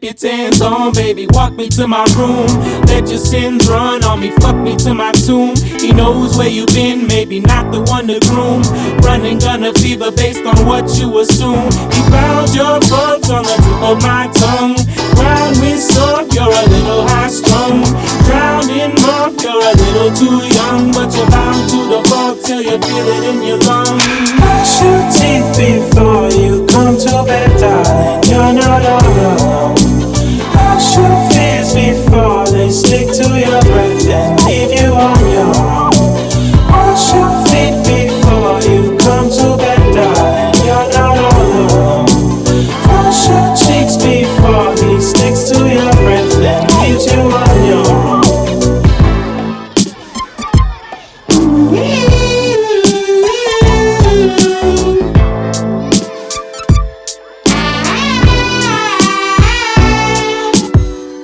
Slip your hands on, baby, walk me to my room. Let your sins run on me, fuck me to my tomb. He knows where you've been, maybe not the one to groom. Running gunner fever based on what you assume. He found your thoughts on the tip of my tongue. Ground with soft, you're a little high strung. Drowned in mud, you're a little too young. But you're bound to the fall till you feel it in your lungs. Brush your teeth before you come to bed, darling. You're not alone. Wash your fears before they stick to your breath and leave you on your own. Wash your feet before you come to bed, darling. You're not alone. Wash your cheeks before he sticks to your breath and leaves you on your own.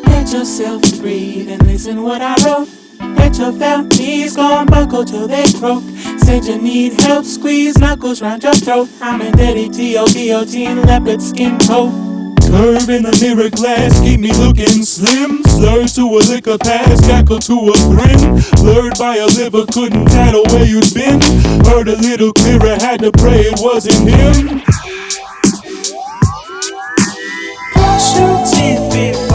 Let yourself breathe and listen what I wrote. Let your felt knees go and buckle till they croak. Said you need help, squeeze knuckles round your throat. I'm indebted to your guillotine leopard skin coat. Curve in the mirror glass, keep me looking slim. Slurred to a liquor pass, shackled to a grin. Blurred by a liver, couldn't tattle where you'd been. Heard a little clearer, had to pray it wasn't him. Brush your teeth before